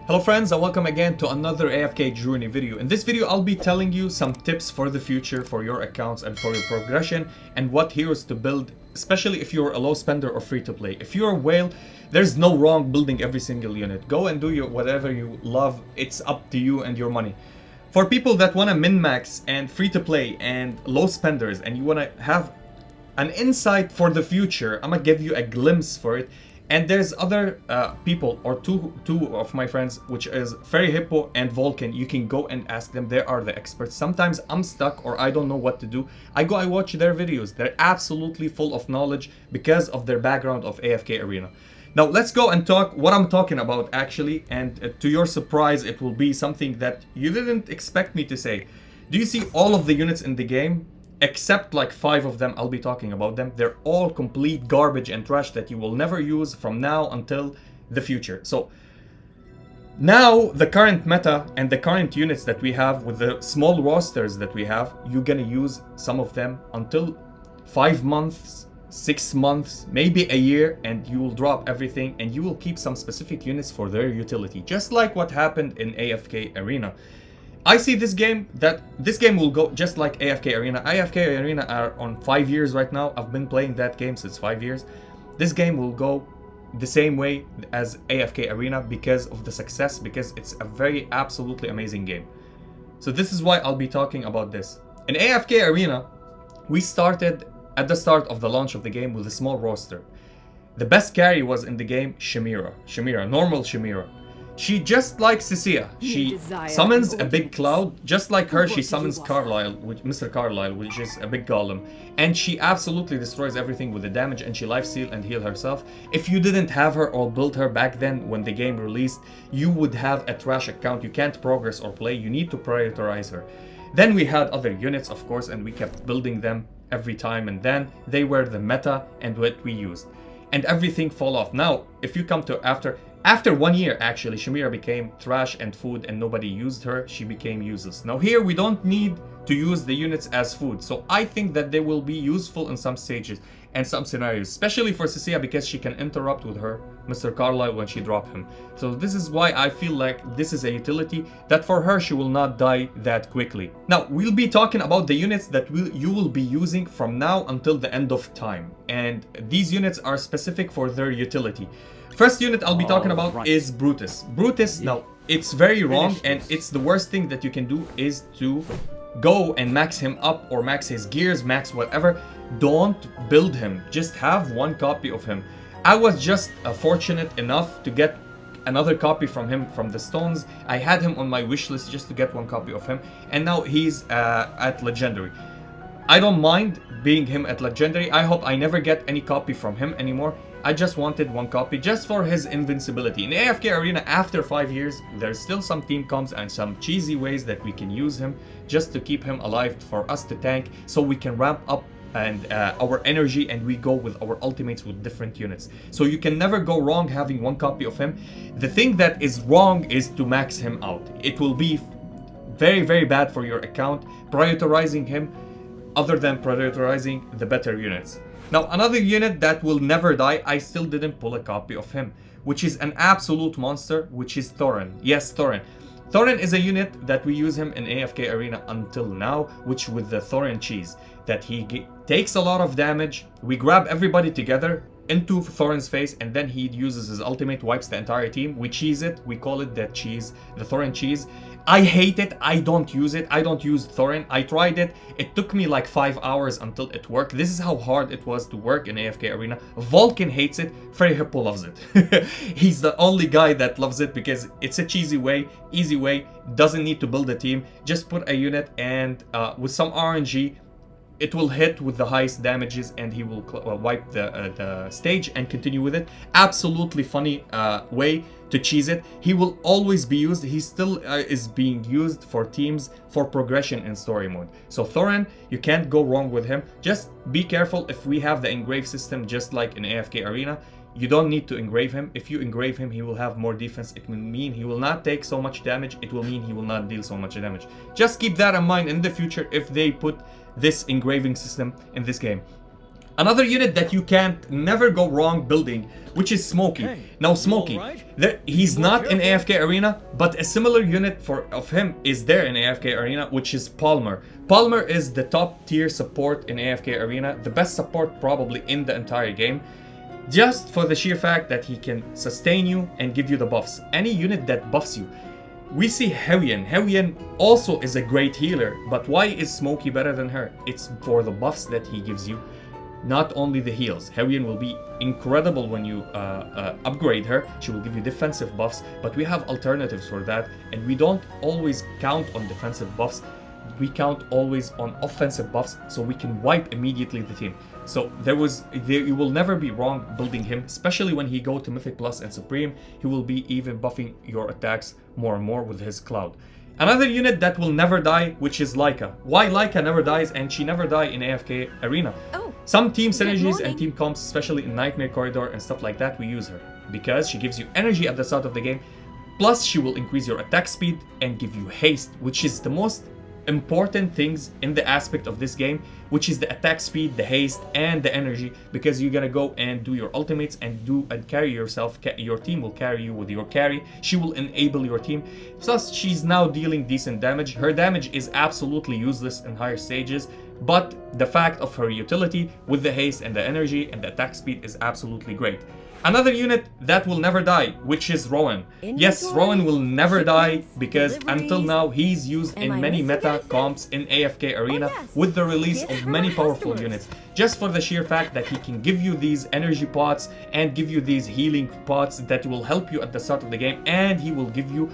Hello friends and welcome again to another AFK journey video. In this video I'll be telling you some tips for the future for your accounts and for your progression and what heroes to build, especially if you're a low spender or free to play. If you're a whale, there's no wrong building every single unit. Go and do whatever you love. It's up to you and your money. For people that want to min-max and free to play and low spenders and you want to have an insight for the future, I'm gonna give you a glimpse for it. And there's other people, or two of my friends, which is Fairy Hippo and Volkin. You can go and ask them. They are the experts. Sometimes I'm stuck or I don't know what to do. I watch their videos. They're absolutely full of knowledge because of their background of AFK Arena. Now let's go and talk what I'm talking about actually. And to your surprise, it will be something that you didn't expect me to say. Do you see all of the units in the game? Except like 5 of them, I'll be talking about them. They're all complete garbage and trash that you will never use from now until the future. So now the current meta and the current units that we have with the small rosters that we have, you're gonna use some of them until 5 months, 6 months, maybe a year, and you will drop everything and you will keep some specific units for their utility. Just like what happened in AFK Arena. I see this game will go just like AFK Arena. AFK Arena are on 5 years right now. I've been playing that game since 5 years. This game will go the same way as AFK Arena because of the success, because it's a very absolutely amazing game. So this is why I'll be talking about this. In AFK Arena, we started at the start of the launch of the game with a small roster. The best carry was in the game Shimira, normal Shimira. She just like Cecilia, she summons a big cloud. Just like her, she summons Carlisle, Mr. Carlisle, which is a big golem. And she absolutely destroys everything with the damage, and she lifesteal and heal herself. If you didn't have her or build her back then when the game released, you would have a trash account. You can't progress or play, you need to prioritize her. Then we had other units, of course, and we kept building them every time, and then they were the meta and what we used. And everything fall off. Now, if you come to after 1 year, actually, Shimira became trash and food and nobody used her. She became useless. Now here, we don't need to use the units as food. So I think that they will be useful in some stages and some scenarios, especially for Cecilia because she can interrupt with her Mr. Carlisle when she dropped him. So this is why I feel like this is a utility that for her, she will not die that quickly. Now, we'll be talking about the units that you will be using from now until the end of time. And these units are specific for their utility. First unit I'll be talking about is Brutus. Brutus, now, it's very wrong and it's the worst thing that you can do is to go and max him up or max his gears, max whatever. Don't build him. Just have one copy of him. I was just fortunate enough to get another copy from him from the stones. I had him on my wish list just to get one copy of him. And now he's at Legendary. I don't mind being him at Legendary. I hope I never get any copy from him anymore. I just wanted one copy just for his invincibility. In AFK Arena, after 5 years, there's still some team comps and some cheesy ways that we can use him just to keep him alive for us to tank, so we can ramp up and our energy and we go with our ultimates with different units. So you can never go wrong having one copy of him. The thing that is wrong is to max him out. It will be very, very bad for your account, prioritizing him other than prioritizing the better units. Now, another unit that will never die, I still didn't pull a copy of him, which is an absolute monster, which is Thoran. Yes, Thoran. Thoran is a unit that we use him in AFK Arena until now, which with the Thoran cheese, that he takes a lot of damage. We grab everybody together into Thoran's face, and then he uses his ultimate, wipes the entire team. We cheese it, we call it the cheese, the Thoran cheese. I hate it, I don't use it, I don't use Thoran. I tried it, it took me like 5 hours until it worked. This is how hard it was to work in AFK Arena. Volkin hates it, Fairy Hippo loves it. He's the only guy that loves it because it's a cheesy way, easy way, doesn't need to build a team. Just put a unit and with some RNG, it will hit with the highest damages and he will wipe the stage and continue with it. Absolutely funny way to cheese it. He will always be used. He still is being used for teams for progression in story mode. So Thoran, you can't go wrong with him. Just be careful if we have the engrave system just like in AFK Arena. You don't need to engrave him. If you engrave him, he will have more defense. It will mean he will not take so much damage. It will mean he will not deal so much damage. Just keep that in mind in the future if they put this engraving system in this game. Another unit that you can't never go wrong building, which is Smokey. Hey, Now you Smokey, alright? he's Be more not in careful. AFK Arena, but a similar unit of him is there in AFK Arena, which is Palmer. Palmer is the top tier support in AFK Arena, the best support probably in the entire game. Just for the sheer fact that he can sustain you and give you the buffs. Any unit that buffs you. We see Hypogean. Hypogean also is a great healer, but why is Smokey better than her? It's for the buffs that he gives you, not only the heals. Hypogean will be incredible when you upgrade her. She will give you defensive buffs, but we have alternatives for that, and we don't always count on defensive buffs. We count always on offensive buffs, so we can wipe immediately the team. So you will never be wrong building him, especially when he go to Mythic Plus and Supreme. He will be even buffing your attacks more and more with his Cloud. Another unit that will never die, which is Leica. Why Leica never dies and she never die in AFK Arena? Oh, Some team good synergies and morning. team comps, especially in Nightmare Corridor and stuff like that, we use her. Because she gives you energy at the start of the game, plus she will increase your attack speed and give you haste, which is the most important things in the aspect of this game, which is the attack speed, the haste, and the energy, because you're gonna go and do your ultimates and carry yourself. Your team will carry you with your carry. She will enable your team. Plus, she's now dealing decent damage. Her damage is absolutely useless in higher stages, but the fact of her utility with the haste and the energy and the attack speed is absolutely great. Another unit that will never die, which is Rowan. Yes, Inventory, Rowan will never die shipments, because until deliveries. now he's used Am in I many missing meta anything? comps in AFK Arena yes. with the release Give of her many powerful customers. units. Just for the sheer fact that he can give you these energy pots and give you these healing pots that will help you at the start of the game, and he will give you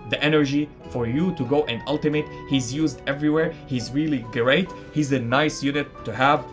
the energy for you to go and ultimate. He's used everywhere. He's really great. He's a nice unit to have.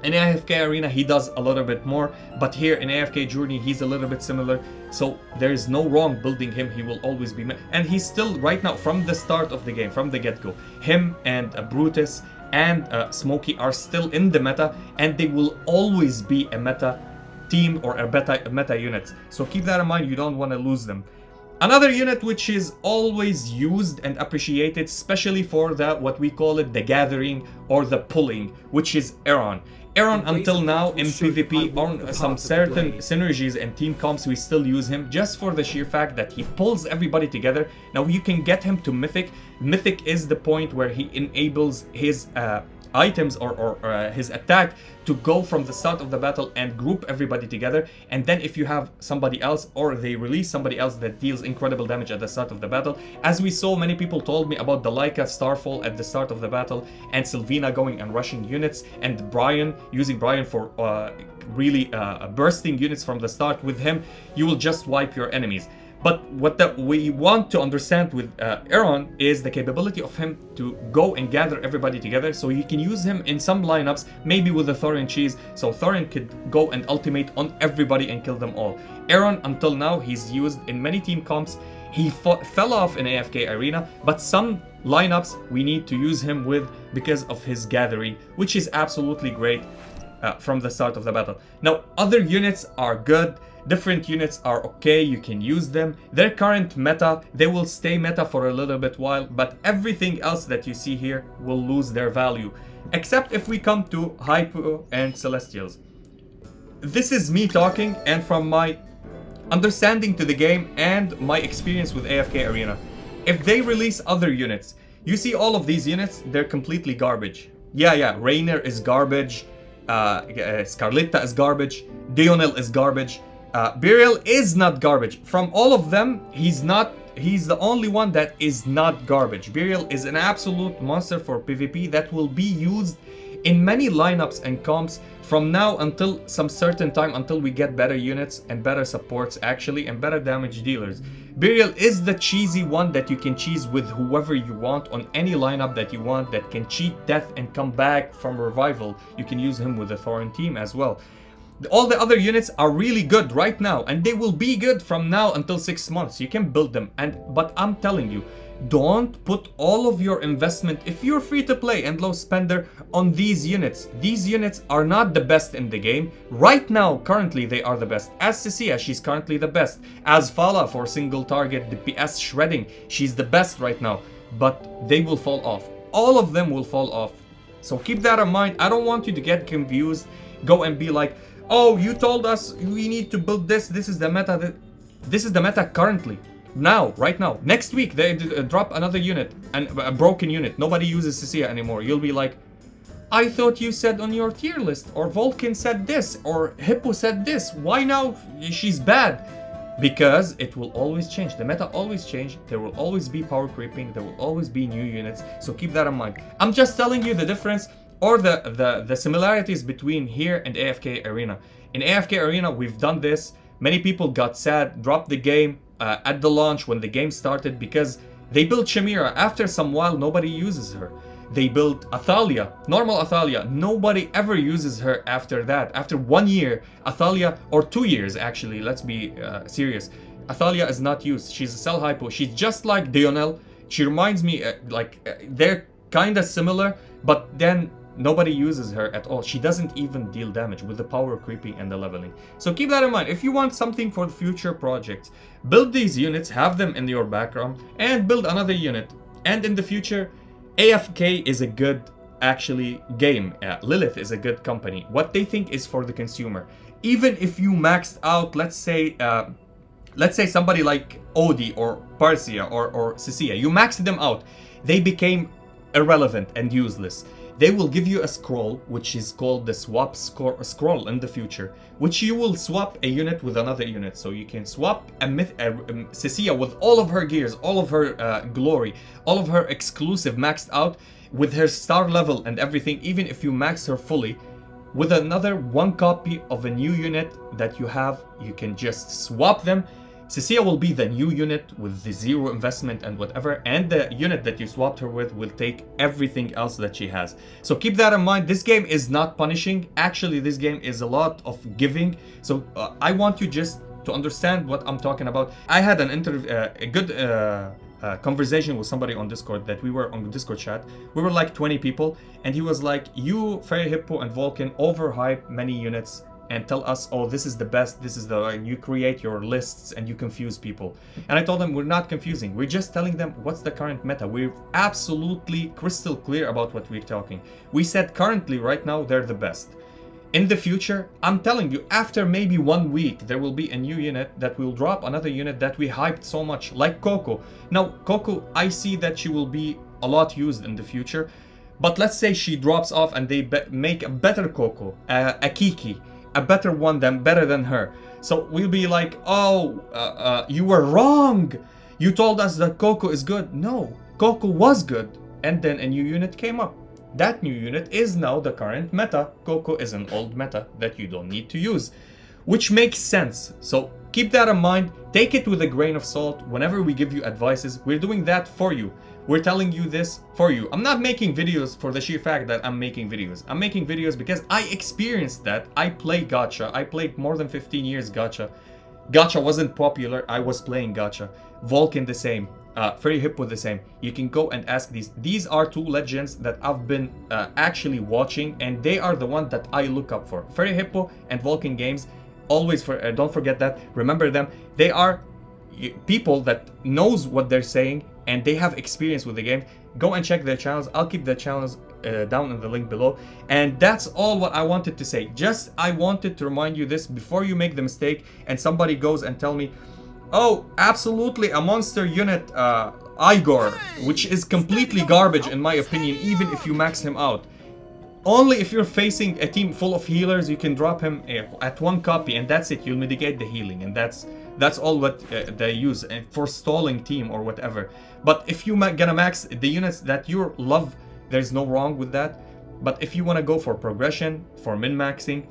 In AFK Arena, he does a little bit more, but here in AFK Journey, he's a little bit similar. So there is no wrong building him. He will always be, and he's still right now from the start of the game, from the get-go. Him and Brutus and Smokey are still in the meta, and they will always be a meta team or a meta unit. So keep that in mind. You don't want to lose them. Another unit which is always used and appreciated, especially for the what we call it the gathering or the pulling, which is Eironn. Eironn until now in PvP on some certain synergies and team comps we still use him just for the sheer fact that he pulls everybody together. Now you can get him to Mythic. Mythic is the point where he enables his items or his attack to go from the start of the battle and group everybody together, and then if you have somebody else or they release somebody else that deals incredible damage at the start of the battle, as we saw, many people told me about the Leica Starfall at the start of the battle and Sylvina going and rushing units and Brian using Brian for really bursting units from the start. With him you will just wipe your enemies. But what we want to understand with Eironn is the capability of him to go and gather everybody together, so you can use him in some lineups, maybe with the Thoran cheese, so Thoran could go and ultimate on everybody and kill them all. Eironn, until now, he's used in many team comps. He fell off in AFK Arena, but some lineups we need to use him with because of his gathering, which is absolutely great from the start of the battle. Now, other units are good. Different units are okay, you can use them. Their current meta, they will stay meta for a little bit while, but everything else that you see here will lose their value. Except if we come to Hypo and Celestials. This is me talking, and from my understanding to the game and my experience with AFK Arena. If they release other units, you see all of these units, they're completely garbage. Yeah, Rainer is garbage, Scarletta is garbage, Dionel is garbage. Burial is not garbage. From all of them, he's the only one that is not garbage. Burial is an absolute monster for PvP that will be used in many lineups and comps from now until some certain time, until we get better units and better supports actually and better damage dealers. Burial is the cheesy one that you can cheese with whoever you want on any lineup that you want that can cheat death and come back from revival. You can use him with the Thoran team as well. All the other units are really good right now, and they will be good from now until 6 months. You can build them, but I'm telling you, don't put all of your investment, if you're free to play and low spender, on these units. These units are not the best in the game. Right now, currently, they are the best. As Cecilia, she's currently the best. As Fala for single target DPS shredding, she's the best right now. But they will fall off. All of them will fall off. So keep that in mind. I don't want you to get confused. go and be like, oh, you told us we need to build this. This is the meta. This is the meta currently. Now, right now. Next week, they drop another unit, and a broken unit. Nobody uses Cecilia anymore. You'll be like, I thought you said on your tier list, or Volkin said this, or Hippo said this. Why now she's bad? Because it will always change. The meta always change. There will always be power creeping. There will always be new units. So keep that in mind. I'm just telling you the difference or the similarities between here and AFK Arena. In AFK Arena, we've done this. Many people got sad, dropped the game at the launch when the game started because they built Chimera. After some while, nobody uses her. They built Athalia, normal Athalia. Nobody ever uses her after that. After 1 year, Athalia, or 2 years actually, let's be serious. Athalia is not used. She's a cell hypo. She's just like Dionel. She reminds me, they're kind of similar, but then nobody uses her at all. She doesn't even deal damage with the power creeping and the leveling. So keep that in mind. If you want something for the future projects, build these units, have them in your background, and build another unit. And in the future, AFK is a good, actually, game. Lilith is a good company. What they think is for the consumer. Even if you maxed out, let's say somebody like Odie or Parcia or Cecilia, you maxed them out. They became irrelevant and useless. They will give you a scroll, which is called the swap scroll in the future, which you will swap a unit with another unit. So you can swap Cecilia with all of her gears, all of her glory, all of her exclusive maxed out, with her star level and everything, even if you max her fully, with another one copy of a new unit that you have. You can just swap them. Cecilia will be the new unit with the zero investment and whatever, and the unit that you swapped her with will take everything else that she has. So keep that in mind. This game is not punishing. Actually, this game is a lot of giving. So I want you just to understand what I'm talking about. I had a good conversation with somebody on Discord, that we were on the Discord chat. We were like 20 people, and he was like, you, Fairy Hippo and Volkin, overhype many units and tell us, oh, this is the best, this is the, and you create your lists and you confuse people. And I told them, we're not confusing, we're just telling them what's the current meta. We're absolutely crystal clear about what we're talking. We said currently, right now, they're the best. In the future, I'm telling you, after maybe 1 week, there will be a new unit that will drop another unit that we hyped so much, like Coco. Now, Coco, I see that she will be a lot used in the future, but let's say she drops off and they make a better Coco, a Kiki, a better one better than her. So we'll be like, oh, you were wrong. You told us that Coco is good. No, Coco was good. And then a new unit came up. That new unit is now the current meta. Coco is an old meta that you don't need to use, which makes sense. So keep that in mind. Take it with a grain of salt. Whenever we give you advices, we're doing that for you. We're telling you this for you. I'm not making videos for the sheer fact that I'm making videos. I'm making videos because I experienced that. I play gacha. I played more than 15 years gacha. Gacha wasn't popular. I was playing gacha. Volkin the same. Fairy Hippo the same. You can go and ask these. These are two legends that I've been actually watching, and they are the one that I look up for. Fairy Hippo and Volkin Games. Always, don't forget that. Remember them. They are people that knows what they're saying and they have experience with the game. Go and check their channels. I'll keep the channels down in the link below. And that's all what I wanted to say. Just I wanted to remind you this before you make the mistake and somebody goes and tell me, oh, absolutely a monster unit, Igor, which is completely garbage in my opinion, even if you max him out. Only if you're facing a team full of healers, you can drop him at one copy, and that's it. You'll mitigate the healing, and that's all what they use for stalling team or whatever. But if you gonna max the units that you love, there's no wrong with that. But if you want to go for progression, for min-maxing,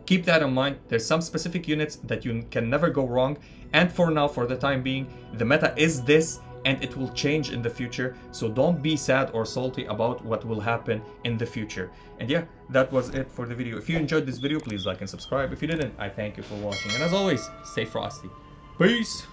keep that in mind. There's some specific units that you can never go wrong. And for now, for the time being, the meta is this, and it will change in the future. So don't be sad or salty about what will happen in the future. And yeah, that was it for the video. If you enjoyed this video, please like and subscribe. If you didn't, I thank you for watching. And as always, stay frosty. Peace!